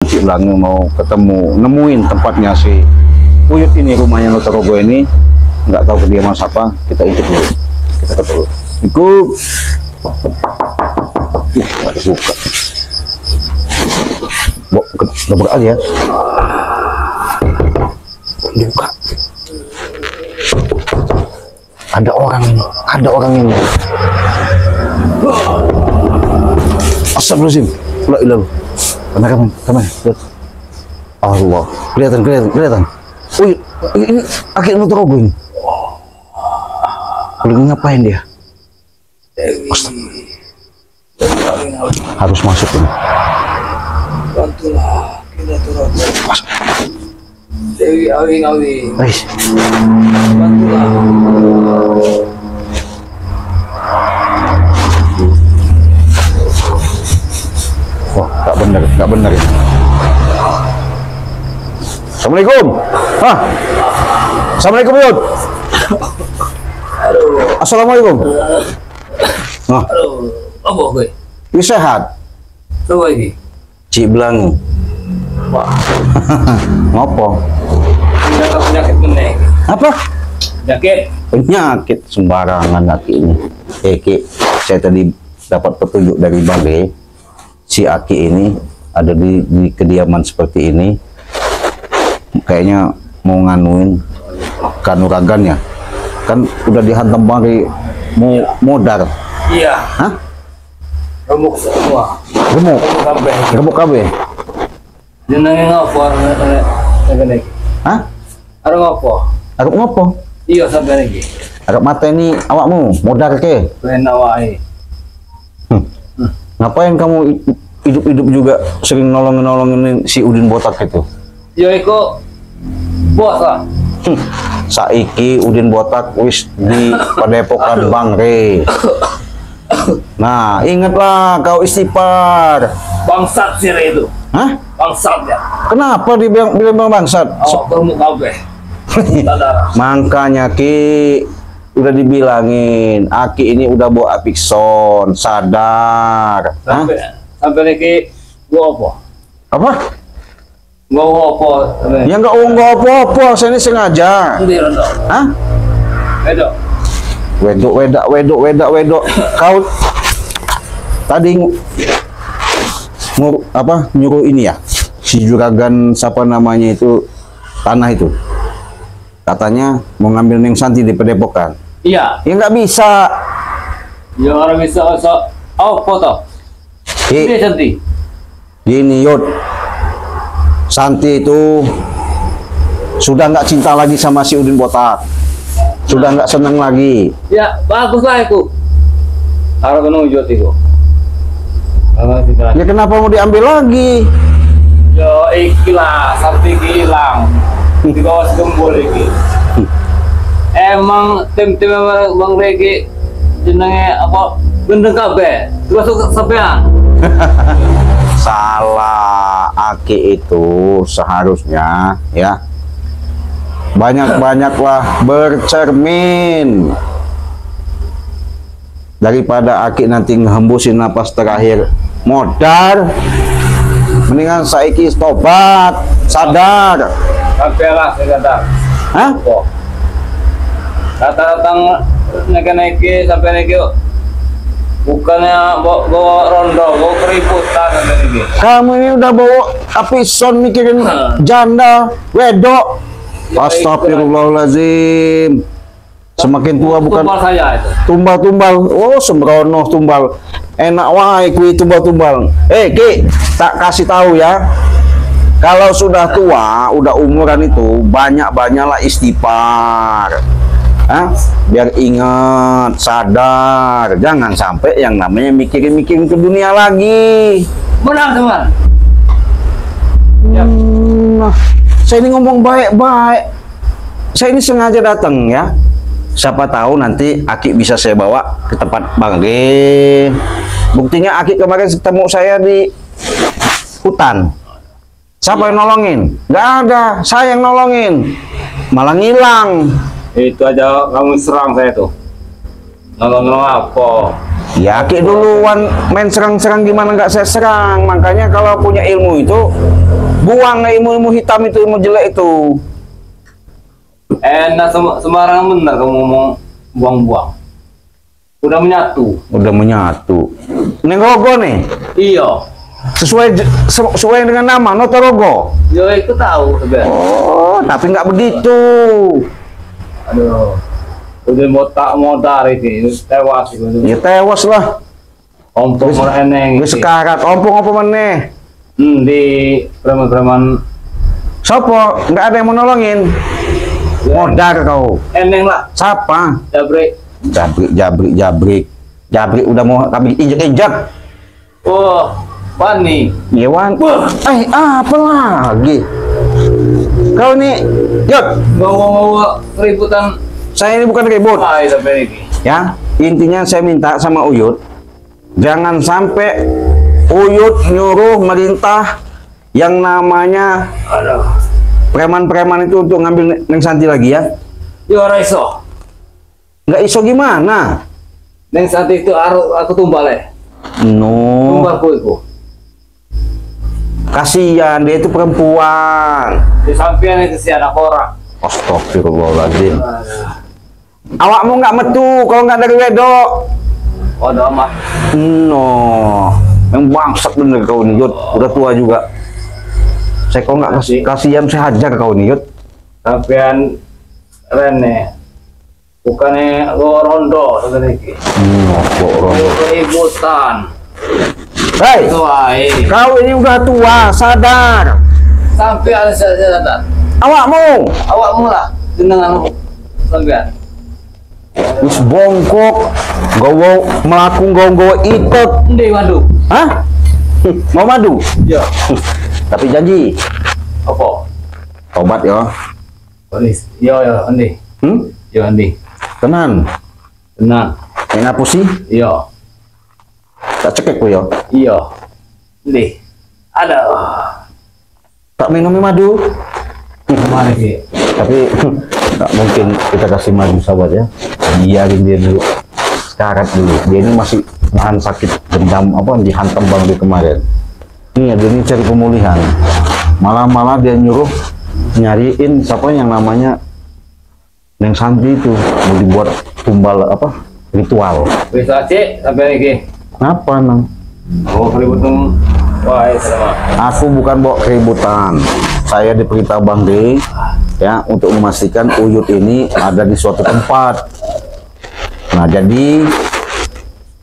Cik Blange mau ketemu, nemuin tempatnya si Uyut ini, rumahnya Notorogo ini. Nggak tahu kediaman siapa, kita ikut dulu. Kita ketemu. Ikut. Nggak dibuka. Buka aja. Dibuka. Ada orang ini. Astagfirullahaladzim. La ilah. Kameramen. Lihat. Allah. Kelihatan. Wih, ini Aki Notorogo ini. Lagi ngapain dia? Harus masuk ini. Bantulah kita turun. Dewi Awi. Bantulah. Wah, nggak benar ini. Assalamualaikum. Hah? Assalamualaikum, Yud. Assalamualaikum. Nah, Apa gue? ini sehat. Coba ini. Cik Blange. Wah, Ngopo? penyakit meneng. Apa? Penyakit Sembarangan Aki ini. Ki, saya tadi dapat petunjuk dari Bale. Si Aki ini ada di kediaman seperti ini. Kayaknya mau nganuin kanuragannya. Kan udah dihantam Bale modar. Iya. Hah? Remuk semua. Remuk kabeh. Jenenge ngopo ngene iki? Hah? Arep ngopo? Arep ngopo? Iya sampeyan iki. Arep mateni awakmu, modar ke? Ben wae. Ngapain kamu hidup-hidup juga sering nolongin si Udin botak itu? Ya iku bos lah. Saiki Udin botak wis di Padepokan Bang Re. Nah, ingatlah kau istighfar. Bangsat sih itu. Hah? Bangsat ya. Kenapa dibilang bangsat? Oh, bermuk kabeh. Makanya Ki udah dibilangin, Aki ini udah bawa apikson, sadar. Sampai lagi gua apa? Apa? Gua apa? Ya nggak apa-apa, saya ini sengaja. Nanti rondo. Hah? Wedok. Wedok. Kau tadi nyuruh ini ya, si juragan siapa namanya itu, tanah itu, katanya mau ngambil Neng Santi di Padepokan. Iya. Ya nggak bisa. Ya orang bisa foto. Ini Santi. Gini Yud, Santi itu sudah nggak cinta lagi sama si Udin botak, sudah nggak seneng lagi. Ya bagus lah itu. Harus menunjuk itu. Ya kenapa mau diambil lagi? Yo ikilah Santi hilang. Di bawah gembul iki. Emang tim Bang Regi jenenge apa? Gendeng kabeh. Termasuk sampean. Salah. Aki itu seharusnya ya banyak-banyaklah bercermin daripada Aki nanti ngehembusin napas terakhir modar. Mendingan saiki tobat, sadar. Sampai lah saya kata. Hah? Datang naik-naik sampai naik bukannya bawa rondo, bawa keributan sampai naik. Kamu ini udah bawa apison mikirin janda, wedok. Astagfirullahaladzim. Semakin tua bukan tumbal saya itu. Tumbal. Oh, sembrono tumbal. Enak wae kuwi tumbal. Ki, tak kasih tahu ya. Kalau sudah tua, udah umuran itu, banyak-banyaklah istighfar. Hah? Biar ingat, sadar. Jangan sampai yang namanya mikirin ke dunia lagi. Benar, teman. Nah, saya ini ngomong baik-baik. Saya ini sengaja datang ya. Siapa tahu nanti Aki bisa saya bawa ke tempat Bang Ge. Buktinya Aki kemarin ketemu saya di hutan. Siapa yang nolongin? Nggak ada, saya yang nolongin. Malah ngilang. Itu aja kamu serang saya tuh. Nolong apa? Ya Aki duluan main serang-serang, gimana nggak saya serang. Makanya kalau punya ilmu itu Buang ilmu-ilmu hitam itu, ilmu jelek itu. Enak sembarangan bener kamu ngomong buang-buang. Udah menyatu. Udah menyatu. Neng Rogo nih. Iya. Sesuai dengan nama Noto Rogo. Yo itu tahu sebenarnya. Oh, tapi nggak begitu. Aduh. Udah mau tarik ini tewas itu. Ya tewas lah. Ompong orang eneng. Wis sekarat ompong apa meneh? Di preman-preman Sopo? Nggak ada yang mau nolongin. Modar kau. eneng lah. Siapa? Jabrik. Jabrik udah mau kami injek-injek. Oh, Wani. Iwan. Apa lagi? Kau nih, Yuk. Bawa keributan. Saya ini bukan ribut. Tapi ini. Ya, intinya saya minta sama Uyut, jangan sampai Uyut nyuruh merintah yang namanya Aduh. preman-preman itu untuk ngambil Neng Santi lagi ya. Yo Raiso. Nggak iso gimana? Neng saat itu aku tumbal ya. No, Tumbalku itu. kasihan dia itu perempuan. Di samping itu si anak orang. Astagfirullahaladzim. Awakmu nggak metu kalau nggak dari wedok. Oh, udah amat. No, yang bangsat bener kau nih, Yud. Udah tua juga. Saya kalau nggak kasihan saya hajar kau nih, Yud. Sampean Rene. Bukannya lo rondo sebenarnya. Kok rondo. Keributan. Hei, kau ini udah tua, sadar. Sampean saya datang. Awakmu, Awakmu lah dengan sampean. wis bongkok, gowo melakung gowo ikut. Ndi madu? Hah? Mau madu? Iya. Tapi janji, Apa? tobat ya. Polis. Iya, ndi. Iya, ndi. Tenan. Tenang. Yang apa sih? Iya. Tak cekek ku ya. Iya. Ndi. Ada. Tak minum madu. Mana sih? Tapi nggak mungkin kita kasih madu sahabat ya. Biarin dia dulu. Sekarat dulu. Dia ini masih nahan sakit dendam apa dihantam bang di kemarin. Ini dia ini cari pemulihan. Malah dia nyuruh nyariin siapa yang namanya Neng Santi itu mau dibuat tumbal apa ritual. Bisa cek sampai lagi. Kenapa nang? Oh, keributan. Wah, sama. Aku bukan bawa keributan. Saya diperintah Bang D ya untuk memastikan Uyut ini ada di suatu tempat. Nah, jadi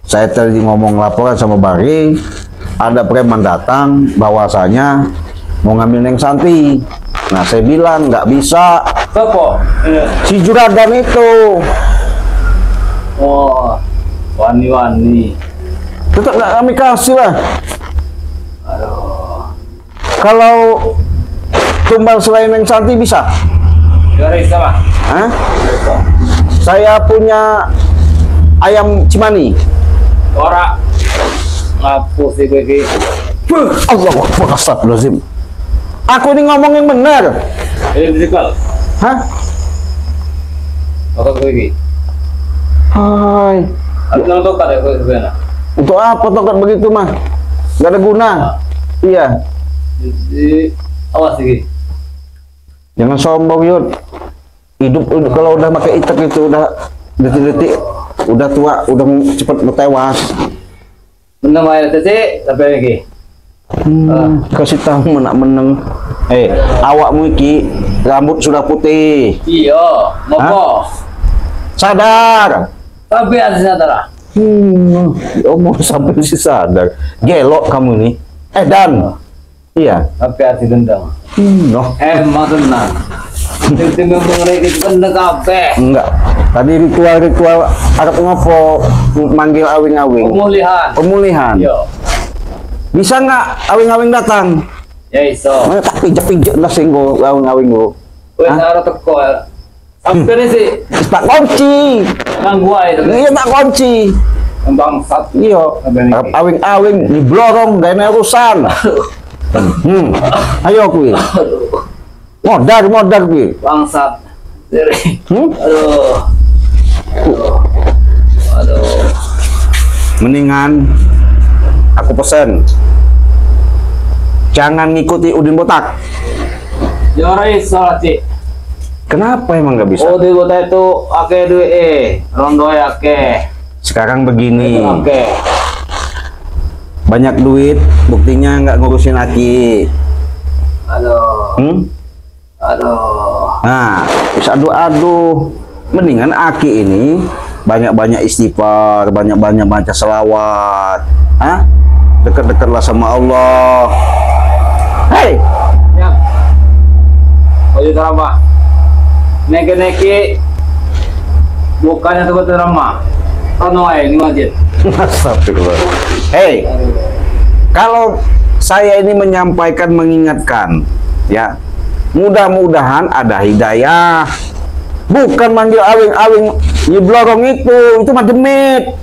saya tadi ngomong laporan sama Bari, ada preman datang bahwasanya mau ngambil Neng Santi. Nah, saya bilang nggak bisa. Siapa? Si Juragan itu Oh, wani-wani. tetap nggak kami kasih lah. Aduh. Kalau tumbal selain Neng Santi bisa? Garis sama. Hah? Saya punya ayam Cimani. Ora. Ngapus sih gue. Allahu Akbar, astagfirullahaladzim. Aku ini ngomong yang benar. Ini disikal. Hah? Apa gue? Hai. Aku nonton kada gue sebenarnya. Untuk apa tokat begitu mah? Gak ada guna. Iya. Awas sih. Jangan sombong Yud. Hidup kalau udah pakai itek itu udah detik-detik udah tua, udah cepet tewas. Menang aja teh sampai lagi. Kasih tahu menang. Awakmu iki rambut sudah putih. Iya, ngopo. Sadar. Sampai ada sadar. Omong sampai si sadar. Gelok kamu nih. Dan. Iya. Sampai hati dendam. Noh. Emang tenang. Tim-tim yang mereka itu kan kabeh. Enggak. Tadi ritual Arab ngopo manggil awing-awing. Pemulihan. Iya. Bisa nggak awing-awing datang? Ya iso. Mana tak pijak-pijak lah singgo awing-awing lo. Wes arep teko. Sampai sih Tak kunci. nang gua itu. Iya tak kunci. Bangsat. Iya. Awing-awing di blorong gak ada urusan. Ayo kuwi. Modar kuwi. Bangsat. Diri. Hmm? Aduh. Mendingan aku pesen jangan ngikuti Udin botak. Jora iso Cik. Kenapa emang nggak bisa? Udin botak itu akeh duit rondo akeh. Sekarang begini, Oke. banyak duit, buktinya nggak ngurusin Aki. Aduh. Aduh. Nah, bisa aduh-aduh. Mendingan Aki ini banyak-banyak istighfar, banyak-banyak baca selawat. Hah? Dekat-dekatlah sama Allah. Hei, Ya. Ojo drama. Neke-neke bukannya tempat drama. Tono ae di masjid. astagfirullah. Hei, kalau saya ini menyampaikan, mengingatkan, ya, mudah-mudahan ada hidayah. Bukan manggil awing-awing nyeblorong itu mah demit.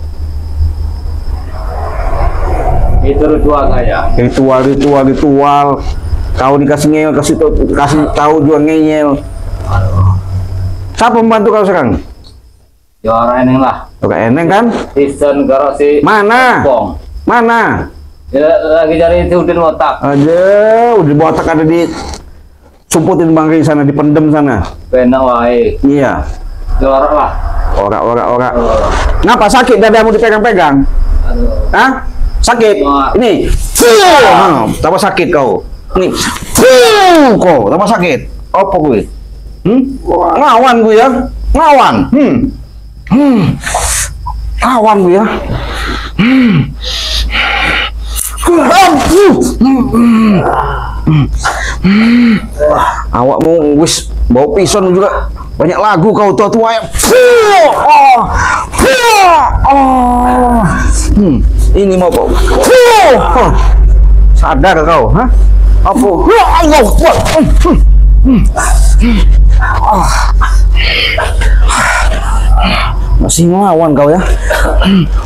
Itu ritual saya. Ritual. Kau dikasih ngeyel, kasih tahu juga ngeyel. Siapa membantu kau sekarang? Jora eneng lah. Oke, eneng kan? Season garasi. Mana? Bong. Mana? Ya, lagi cari itu Udin botak. Aja, udah botak ada di sumputin bangkai sana, dipendem sana. Benar wae. Iya. Jora lah. Ora. Ngapa sakit dadamu dipegang-pegang? Aduh. Hah? Sakit? Wah. Ini. Tambah sakit kau. Ini. Kau tambah sakit. Apa gue? Ngawan gue ya. Ngawan. Ngawan gue ya. Awakmu wis bau pison juga. Banyak lagu kau tua-tua ya. Ini mau kau. Sadar kau, hah? Apa? Allah kuat. Masih ngelawan kau ya.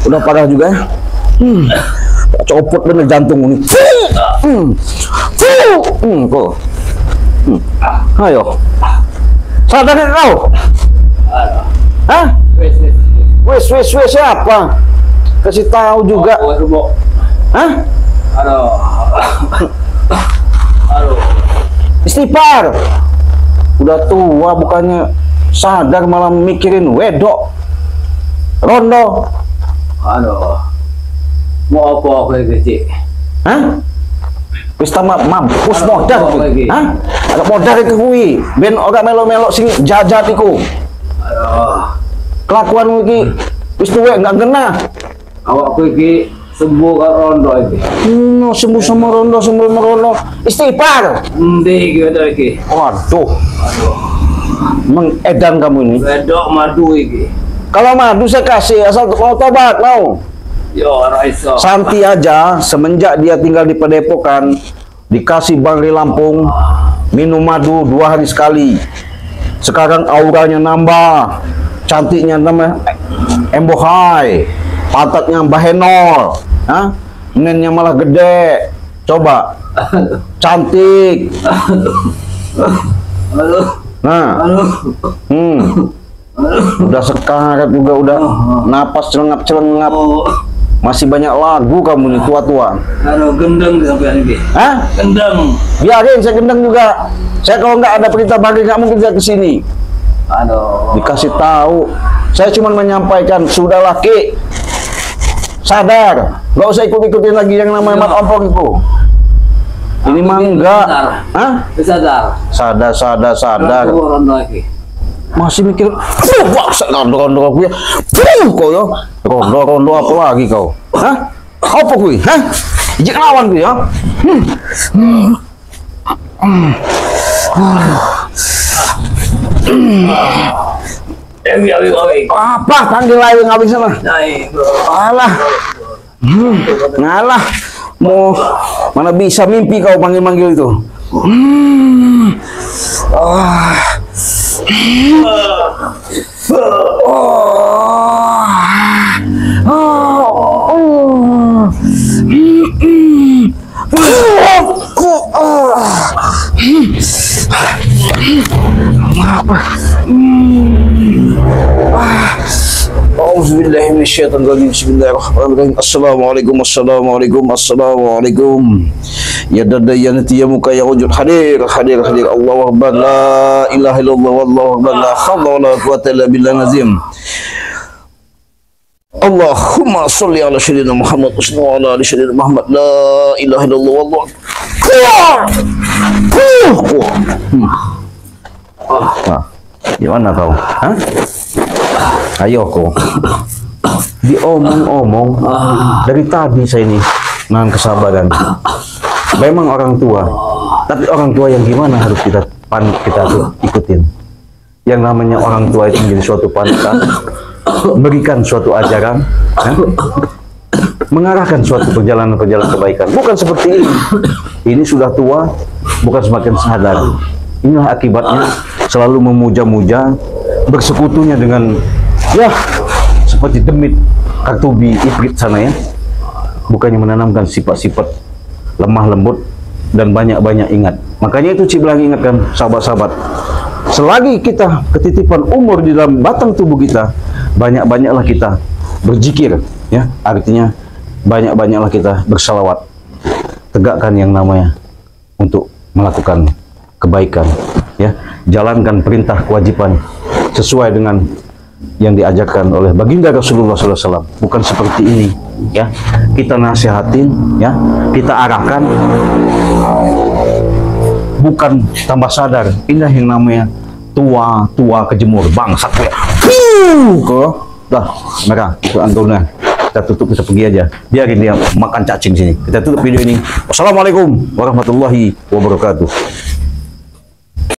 Udah parah juga ya. Copot bener jantung ini. Kau. Ayo. Sadar gak kau? Hah? Wes siapa? Kasih tahu juga. Hah? Aduh. Istighfar. Udah tua bukannya sadar malah mikirin wedok. Rondo. Aduh. Mau apa kayak gitu? Hah? Wis mampus modal kuwi. Hah? Ada modal itu kuwi. Ben ora melo-melo sing jajat iku. Aduh. Kelakuanmu iki wis tuwek enggak genah. Awakku iki sembuh karo rondo iki. Sembuh sama rondo. Istighfar. Endi gitu iki? Waduh. Mengedan kamu ini. Wedok madu iki. Kalau madu saya kasih asal mau tobat mau. Yo ora iso. Santi aja semenjak dia tinggal di Padepokan dikasih Bangri Lampung minum madu 2 hari sekali. Sekarang auranya nambah, cantiknya nama embohai, pantatnya bahenol, nennya malah gede. Coba, cantik. Aduh. Nah, udah sekarat juga, udah napas celengap-celengap. Masih banyak lagu kamu nih tua-tua. Aduh, gendeng sampai ini. Hah? Gendeng. Biarin saya gendeng juga. Saya kalau nggak ada perintah Bangri nggak mungkin saya kesini. Aduh. Dikasih tahu. Saya cuma menyampaikan, sudahlah Ki. Sadar. Nggak usah ikut-ikutin lagi yang namanya mat ompong itu. Ini mah enggak. Hah? Sadar. Sadar. Rondo lagi. Masih mikir, rondo aku ya. Kau ya. Rondo apa lagi kau? Hah? Apa kui? Hah? Ijik lawan kui ya. Apa? Panggil awing sana. Alah. Ngalah. Mau mana bisa mimpi kau panggil-manggil itu. A'udzubillahi minasyaitonir rajim. Bismillahirrahmanirrahim. Assalamualaikum. Ya dadayanati ya muka ya wujud hadir. Allahu akbar, la ilaha illallah, wallahu akbar, la haula wala quwwata illa billahi azim. Allahumma sholli ala sayyidina Muhammad wa ala ali sayyidina Muhammad, la ilaha illallah, wallahu akbar. Gimana kau? Hah? Ayo kau. Diomong-omong dari tadi saya ini nahan kesabaran. Memang orang tua, tapi orang tua yang gimana harus kita ikutin. Yang namanya orang tua itu menjadi suatu panutan, memberikan suatu ajaran, mengarahkan suatu perjalanan kebaikan. Bukan seperti ini. Ini sudah tua, bukan semakin sadar. Inilah akibatnya selalu memuja-muja, bersekutunya dengan ya seperti demit kartubi ifrit sana ya, bukannya menanamkan sifat-sifat lemah lembut dan banyak-banyak ingat. Makanya itu Cik Belang ingatkan sahabat-sahabat, selagi kita ketitipan umur di dalam batang tubuh kita, banyak-banyaklah kita berzikir ya, artinya banyak-banyaklah kita bersalawat, tegakkan yang namanya untuk melakukan kebaikan ya, jalankan perintah kewajiban sesuai dengan yang diajarkan oleh baginda Rasulullah SAW. Bukan seperti ini ya, kita nasihatin ya, kita arahkan, bukan tambah sadar. Inilah yang namanya tua kejemur bangsat ya. Dah merah itu anturnya, kita tutup, kita pergi aja, biarin dia makan cacing sini. Kita tutup video ini. Wassalamualaikum warahmatullahi wabarakatuh.